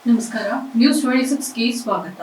ನಮಸ್ಕಾರ. ನ್ಯೂಸ್ 26ಗೆ ಸ್ವಾಗತ.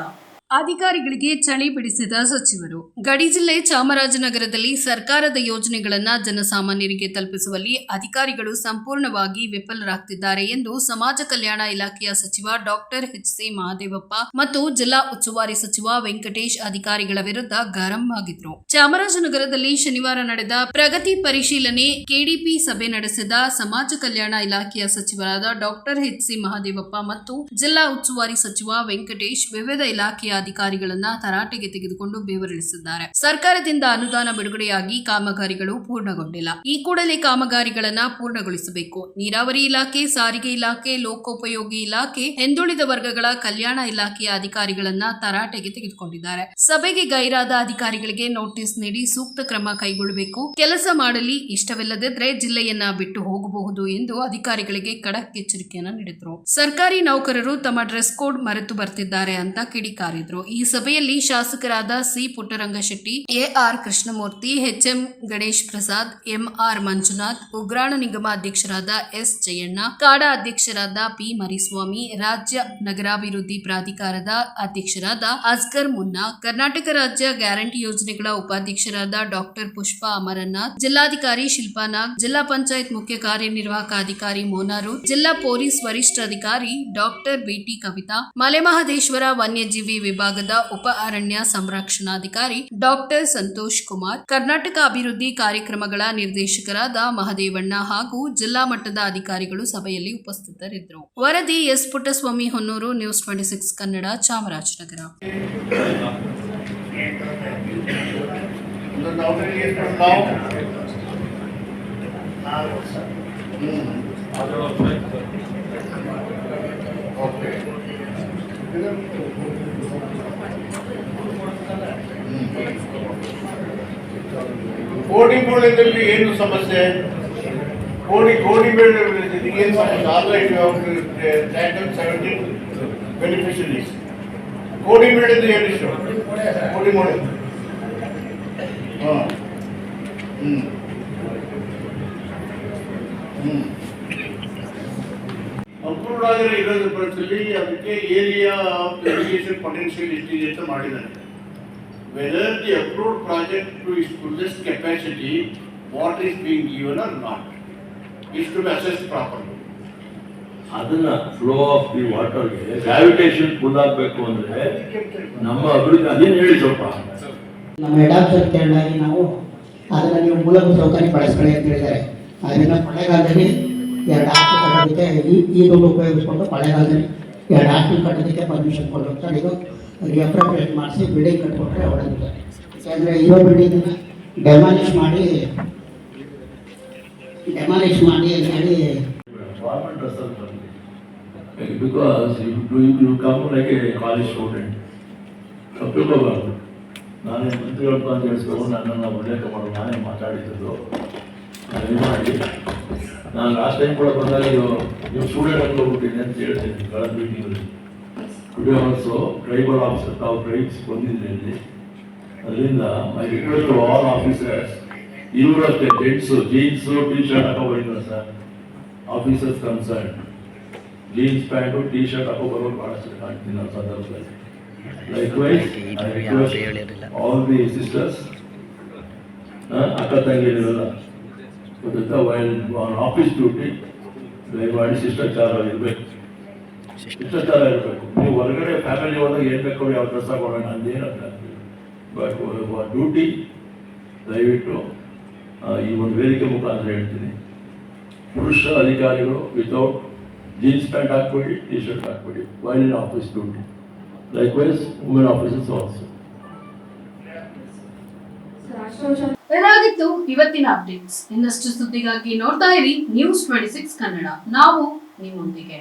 ಅಧಿಕಾರಿಗಳಿಗೆ ಚಳಿ ಬಿಡಿಸಿದ ಸಚಿವರು. ಗಡಿ ಜಿಲ್ಲೆ ಚಾಮರಾಜನಗರದಲ್ಲಿ ಸರ್ಕಾರದ ಯೋಜನೆಗಳನ್ನು ಜನಸಾಮಾನ್ಯರಿಗೆ ತಲುಪಿಸುವಲ್ಲಿ ಅಧಿಕಾರಿಗಳು ಸಂಪೂರ್ಣವಾಗಿ ವಿಫಲರಾಗುತ್ತಿದ್ದಾರೆ ಎಂದು ಸಮಾಜ ಕಲ್ಯಾಣ ಇಲಾಖೆಯ ಸಚಿವ ಡಾಕ್ಟರ್ ಎಚ್.ಸಿ. ಮಹದೇವಪ್ಪ ಮತ್ತು ಜಿಲ್ಲಾ ಉಸ್ತುವಾರಿ ಸಚಿವ ವೆಂಕಟೇಶ್ ಅಧಿಕಾರಿಗಳ ವಿರುದ್ಧ ಗರಂ ಆಗಿದ್ರು. ಚಾಮರಾಜನಗರದಲ್ಲಿ ಶನಿವಾರ ನಡೆದ ಪ್ರಗತಿ ಪರಿಶೀಲನೆ ಕೆಡಿಪಿ ಸಭೆ ನಡೆಸಿದ ಸಮಾಜ ಕಲ್ಯಾಣ ಇಲಾಖೆಯ ಸಚಿವರಾದ ಡಾಕ್ಟರ್ ಎಚ್.ಸಿ. ಮಹದೇವಪ್ಪ ಮತ್ತು ಜಿಲ್ಲಾ ಉಸ್ತುವಾರಿ ಸಚಿವ ವೆಂಕಟೇಶ್ ವಿವಿಧ ಇಲಾಖೆಯ ಅಧಿಕಾರಿಗಳನ್ನ ತರಾಟೆಗೆ ತೆಗೆದುಕೊಂಡು ಬೇವರಿಳಿಸಿದ್ದಾರೆ. ಸರ್ಕಾರದಿಂದ ಅನುದಾನ ಬಿಡುಗಡೆಯಾಗಿ ಕಾಮಗಾರಿಗಳು ಪೂರ್ಣಗೊಂಡಿಲ್ಲ. ಈ ಕೂಡಲೇ ಕಾಮಗಾರಿಗಳನ್ನ ಪೂರ್ಣಗೊಳಿಸಬೇಕು. ನೀರಾವರಿ ಇಲಾಖೆ, ಸಾರಿಗೆ ಇಲಾಖೆ, ಲೋಕೋಪಯೋಗಿ ಇಲಾಖೆ, ಹಿಂದುಳಿದ ವರ್ಗಗಳ ಕಲ್ಯಾಣ ಇಲಾಖೆಯ ಅಧಿಕಾರಿಗಳನ್ನ ತರಾಟೆಗೆ ತೆಗೆದುಕೊಂಡಿದ್ದಾರೆ. ಸಭೆಗೆ ಗೈರಾದ ಅಧಿಕಾರಿಗಳಿಗೆ ನೋಟಿಸ್ ನೀಡಿ ಸೂಕ್ತ ಕ್ರಮ ಕೈಗೊಳ್ಳಬೇಕು. ಕೆಲಸ ಮಾಡಲಿ, ಇಷ್ಟವಿಲ್ಲದಿದ್ರೆ ಜಿಲ್ಲೆಯನ್ನ ಬಿಟ್ಟು ಹೋಗಬಹುದು ಎಂದು ಅಧಿಕಾರಿಗಳಿಗೆ ಖಡಕ್ ಎಚ್ಚರಿಕೆಯನ್ನು ನೀಡಿದ್ರು. ಸರ್ಕಾರಿ ನೌಕರರು ತಮ್ಮ ಡ್ರೆಸ್ ಕೋಡ್ ಮರೆತು ಬರ್ತಿದ್ದಾರೆ ಅಂತ ಕಿಡಿಕಾರಿದ್ರು. ಈ ಸಭೆಯಲ್ಲಿ ಶಾಸಕರಾದ C. Puttarangashetty, AR. Krishnamurthy, HM. Ganesh Prasad, MR. Manjunath, ಉಗ್ರಾಣ ನಿಗಮ ಅಧ್ಯಕ್ಷರಾದ ಎಸ್. ಜಯಣ್ಣ, ಕಾಡಾ ಅಧ್ಯಕ್ಷರಾದ ಪಿ. ಮರಿಸ್ವಾಮಿ, ರಾಜ್ಯ ನಗರಾಭಿವೃದ್ಧಿ ಪ್ರಾಧಿಕಾರದ ಅಧ್ಯಕ್ಷರಾದ ಅಸ್ಗರ್ ಮುನ್ನಾ, ಕರ್ನಾಟಕ ರಾಜ್ಯ ಗ್ಯಾರಂಟಿ ಯೋಜನೆಗಳ ಉಪಾಧ್ಯಕ್ಷರಾದ ಡಾಕ್ಟರ್ ಪುಷ್ಪಾ ಅಮರನಾಥ್, ಜಿಲ್ಲಾಧಿಕಾರಿ ಶಿಲ್ಪಾ ನಾಗ್, ಜಿಲ್ಲಾ ಪಂಚಾಯತ್ ಮುಖ್ಯ ಕಾರ್ಯನಿರ್ವಾಹಕ ಅಧಿಕಾರಿ ಮೋನಾರು, ಜಿಲ್ಲಾ ಪೊಲೀಸ್ ವರಿಷ್ಠಾಧಿಕಾರಿ ಡಾಕ್ಟರ್ ಬಿ.ಟಿ. ಕವಿತಾ, ಮಲೆಮಹದೇಶ್ವರ ವನ್ಯಜೀವಿ ವಿಭಾಗದ ಉಪ ಅರಣ್ಯ ಸಂರಕ್ಷಣಾಧಿಕಾರಿ ಡಾಕ್ಟರ್ ಸಂತೋಷ್ ಕುಮಾರ್, ಕರ್ನಾಟಕ ಅಭಿವೃದ್ಧಿ ಕಾರ್ಯಕ್ರಮಗಳ ನಿರ್ದೇಶಕರಾದ ಮಹದೇವಣ್ಣ ಹಾಗೂ ಜಿಲ್ಲಾ ಮಟ್ಟದ ಅಧಿಕಾರಿಗಳು ಸಭೆಯಲ್ಲಿ ಉಪಸ್ಥಿತರಿದ್ದರು. ವರದಿ ಎಸ್. ಪುಟ್ಟಸ್ವಾಮಿ ಹೊನ್ನೂರು, ನ್ಯೂಸ್ 26 ಕನ್ನಡ, ಚಾಮರಾಜನಗರ. ಕೋಡಿಗಳಲ್ಲಿ ಏನು ಸಮಸ್ಯೆ? ಕೋಡಿ ಏನು ಸಮಸ್ಯೆ? All right 17 beneficiaries. ಕೋಡಿ ಮೇಳದ್ದು ಏನು ಇಷ್ಟು? ಕೋಡಿ ಮಾಡಿ ಅಪ್ರೂವ್ಡ್ ಆಗಿರೋ ಇರೋದ್ರ ಪಕ್ಷದಲ್ಲಿ ಅದಕ್ಕೆ ಏರಿಯಾ ಆಫ್ ಇರಿಗೇಷನ್ ಪೊಟೆನ್ಷಿಯಲ್ ಎಷ್ಟಿದೆ ಅಂತ ಮಾಡಿದ್ದಾರೆ. Whether the approved project to its fullest capacity, what is being given or not, is to be assessed properly. ಅದನ್ನ ಫ್ಲೋ ಆಫ್ ದಿ ವಾಟರ್ಗೆ ಗ್ರಾವಿಟೇಷನ್ ಫುಲ್ ಆಗಬೇಕು ಅಂದ್ರೆ ನಮ್ಮ ಅಭಿವೃದ್ಧಿ ಅದೇನು ಹೇಳಿ ಸ್ವಲ್ಪ. ನಮ್ಮ ಎಡಾಪ್ಷನ್ ಕೇಳಾಗಿ ನಾವು ಅದನ್ನ ನೀವು ಮೂಲಭೂತ ಸೌಕರ್ಯ ಬಳಸ್ಕೊಳ್ಳಿ ಅಂತ ಹೇಳಿದ್ದಾರೆ. ಅದರಿಂದ ಮಳೆಗಾಲದಲ್ಲಿ 2 ಹಾಸ್ಟೆಲ್ ಕಟ್ಟೋದಕ್ಕೆ ಈ ದುಡ್ಡು ಉಪಯೋಗಿಸ್ಕೊಂಡು ಮಳೆಗಾಲದಲ್ಲಿ 2 ಹಾಸ್ಟೆಲ್ ಕಟ್ಟೋದಕ್ಕೆ ಪರ್ಮಿಷನ್ ಕೊಡಬೇಕು. ಇದು ಅಪ್ರೋಪ್ರಿಯೇಟ್ ಮಾಡಿಸಿ ಬಿಲ್ಡಿಂಗ್ ಕಟ್ಕೊಟ್ರೆ ಒಳ್ಳೆದಿದೆ. ಯಾಕಂದರೆ ಇರೋ ಬಿಲ್ಡಿಂಗ್ ಡೆಮಾಲಿಷ್ ಮಾಡಿ ಹೇಳಿ because you come like a college student. ತಪ್ಪಿಕೋಬಾರ್ದು. ನಾನೇ ಮಂತ್ರಿಗಳು ಅಂತ ಹೇಳಿಸ್ಕೊಂಡು ನನ್ನನ್ನು ಉಲ್ಲೇಖ ಮಾಡೋದು ನಾನೇ ಮಾತಾಡಿದ್ದು. ಮಾಡಿ ನಾನು ಲಾಸ್ಟ್ ಟೈಮ್ ಕೂಡ ಬಂದಾಗ ನೀವು ಸ್ಟೂಡೆಂಟ್ ಅನ್ಕೋಬಿಟ್ಟಿನಿ ಅಂತ ಹೇಳ್ತೀನಿ ಕಳೆದ ಮೀಟಿಂಗಲ್ಲಿ. ಟುಡೇ ಆಲ್ಸೋ ಟ್ರೈಬಲ್ ಆಫೀಸರ್ ತಾವು ಟ್ರೈಬ್ಸ್ ಬಂದಿದ್ದೆ ಇಲ್ಲಿ. ಅದರಿಂದ my request to all officers, ಇವರು ಅಷ್ಟೇ ಜೆಂಟ್ಸು ಜೀನ್ಸು ಟಿ ಶರ್ಟ್ ಹಾಕೋಬರಿಲ್ಲ sir. Officers concern jeans pant T shirt ಹಾಕೋಬರೋರು ಭಾಳಷ್ಟು ಕಾಣ್ತೀನಿ ನಾವು ಸಂದರ್ಭದಲ್ಲಿ. Likewise I request all the sisters, ಅಕ್ಕ ತಂಗಿಯರಿರಲ್ಲ ಗೊತ್ತಾ, ವೈಲ್ ಆನ್ ಆಫೀಸ್ ಡ್ಯೂಟಿ ದಯಮಾಡಿ ಶಿಷ್ಟಾಚಾರ ಇರಬೇಕು. ಶಿಷ್ಟಾಚಾರ ಇರಬೇಕು. ನೀವು ಹೊರಗಡೆ ಫ್ಯಾಮಿಲಿ ಹೋದಾಗ ಏನು ಬೇಕು ಯಾವ ಡ್ರೆಸ್ ಹಾಕೊಳ್ಳೋಣ ಅಂದೇನಂತ. ಬಟ್ ಡ್ಯೂಟಿ ದಯವಿಟ್ಟು ಈ ಒಂದು ವೇದಿಕೆ ಮುಖಾಂತರ ಹೇಳ್ತೀನಿ, ಪುರುಷ ಅಧಿಕಾರಿಗಳು ವಿತೌಟ್ ಜೀನ್ಸ್ ಪ್ಯಾಂಟ್ ಹಾಕ್ಬೇಡಿ, ಟಿ ಶರ್ಟ್ ಹಾಕ್ಬೇಡಿ while in office duty. Likewise women officers also. ಇದಾಗಿತ್ತು ಇವತ್ತಿನ ಅಪ್ಡೇಟ್ಸ್. ಇನ್ನಷ್ಟು ಸುದ್ದಿಗಾಗಿ ನೋಡ್ತಾ ಇರಿ ನ್ಯೂಸ್ 26 ಕನ್ನಡ. ನಾವು ನಿಮ್ಮೊಂದಿಗೆ.